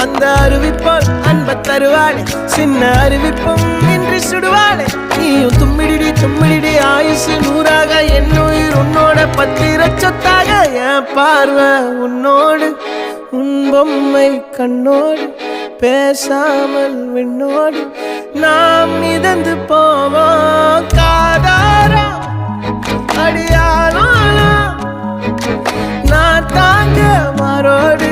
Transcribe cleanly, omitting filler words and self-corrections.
அந்த அறிவிப்போல் அன்ப தருவாளே சின்ன அறிவிப்பும் இன்றி சுடுவாளே நீயும் தும்மிடி ஆயுசு நூறாக என் உயிர் உன்னோட பத்திர சொத்தாக என் பார்வை உன்னோடு உன் பொம்மை கண்ணோடு பேசாமல் விண்ணோடு நாம் மிதந்து போவோம் காதாரா அடியானாலும் நான் தாங்க மாறோடு